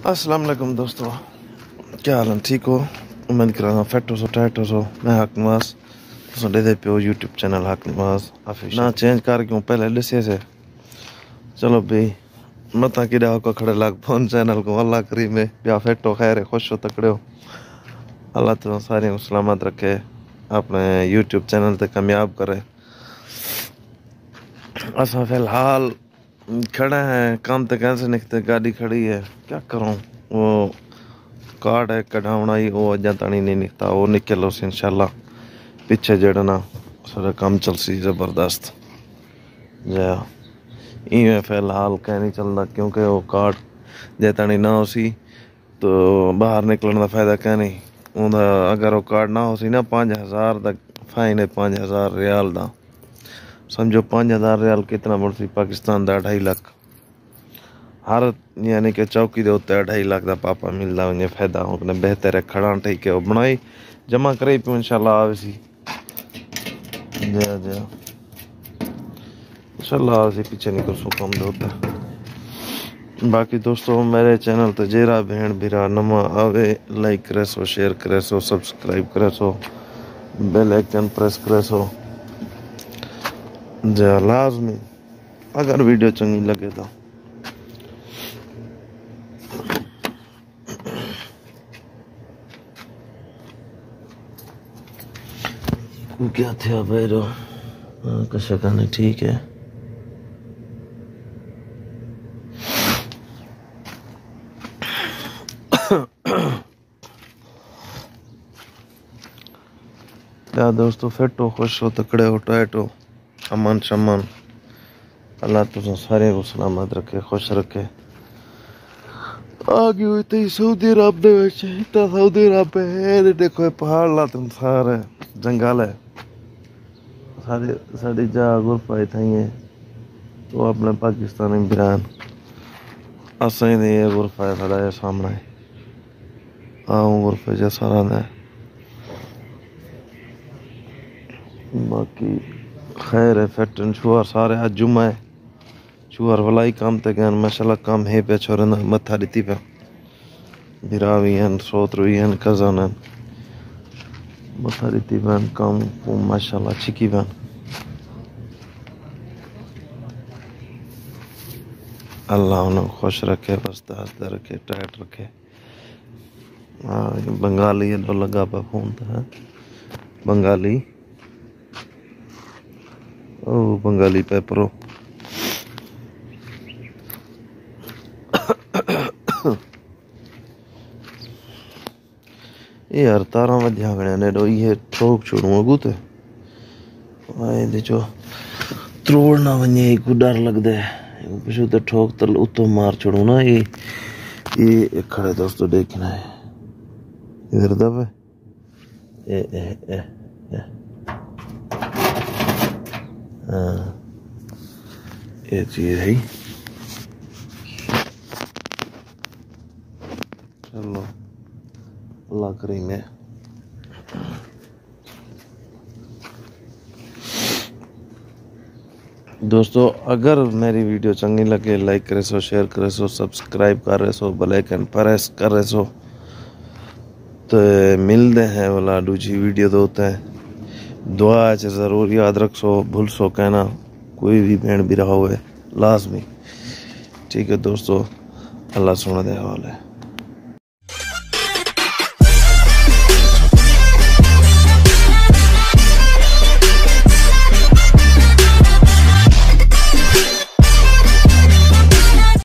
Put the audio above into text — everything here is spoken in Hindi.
अस्सलाम वालेकुम दोस्तों, क्या हाल है? ठीक हो? उम्मीद करा फिट हो, टाइट हो। मैं हक नवाज दे पे यूट्यूब चैनल हक नवाज ना चेंज कर क्यों पहले दसे से। चलो भाई मत कि को खड़े लग फोन चैनल को अल्लाह करी में या फिट हो, खैर खुश हो, तकड़े हो। अल्लाह तो सारे को सलामत रखे, अपने यूट्यूब चैनल ते कामयाब करे। असा फिलहाल खड़ा है, काम तो कैसे निकलते, गाड़ी खड़ी है, क्या करूँ। वो कार्ड है कढ़ावना ही, वो अजा तानी नहीं निकता, वो निकल उस इंशाल्लाह पीछे जड़ा ना सारा काम चल सी जबरदस्त जा। इवें फिलहाल कह नहीं चलता क्योंकि वो कार्ड जे तानी ना हो सी तो बाहर निकलने का फायदा क्या नहीं। अगर वो कार्ड ना हो सी ना 5000 का फाइन है, 5000 रियाल का। समझो 5000 रियाल कितना बढ़ती पाकिस्तान का 2.5 लाख। हर यानी कि चौकी के उत्ते 2.5 लाख का पापा मिलता उन्हें फायदा होने बेहतर है। खड़ा ठीक है बनाई जमा करे पियो इंशाल्लाह आवे सी जी इंशाल्लाह आवे सी, पीछे नहीं कर सो कम दे होता। बाकी दोस्तों मेरे चैनल तो जेरा भेण भीरा नमा आवे लाइक करे सो, शेयर करे सो, सब्सक्राइब करे सो, बेल आइकन प्रेस करे सो जा लाजमी, अगर वीडियो चंगी लगे तो। क्या थे भैरो कशा खाने ठीक है। क्या दोस्तों फिट हो, खुश हो, तकड़े हो, टाइट हो, अमन शमन। अल्लाह तुझे सारे को सलामत रखे, खुश रखे। आगे हुई तो सऊदी अरब सऊदी अरब है, देखो पहाड़ ला तुम सारे जंगल है सारी साड़ी जा गुर पाए थी है तो अपने पाकिस्तानी बिरान असें दे गुरफा है साड़ा सामने आऊँ गुरफे जा सारा ने। बाकी खैर है, फिट छुआर सारे आज जुम्मा है, छुआर भलाई काम ते गए माशाल्लाह, काम है पे छोरे ना मत्था दी पे बिरा भी हैं, सोत भी हैं, कज़न हैं, मत्था दी बहन काम को माशाल्लाह छिकी बहन। अल्लाह उन्हें खुश रखे, बसते हंसते रखे, टाइट रखे। हाँ बंगाली है लगा पे फोन तो है बंगाली, ओ बंगाली पेपरो। यार 12 वजे गणे ने डो ये ठोक छोड़ू अगू ते आए दे जो त्रोड़ ना वने को डर लगदा है पिछू तो ठोक तल उतो मार छोड़ू ना। ये खड़े दोस्तों देखना है इधर दबे ए हाँ ये चीज है। चलो अल्लाह करेंगे। दोस्तों अगर मेरी वीडियो चंगी लगे लाइक करे सो, शेयर करे सो, सब्सक्राइब कर रहे सो, बेल आइकन प्रेस कर रहे सो। तो मिलते हैं वाला दूसरी वीडियो तो होता है दुआ ज़रूर याद रख सो, भूल सो कहना कोई भी भेड़ भी रहा हुए लाजमी। ठीक है दोस्तों, अल्लाह सुना दे हवाले।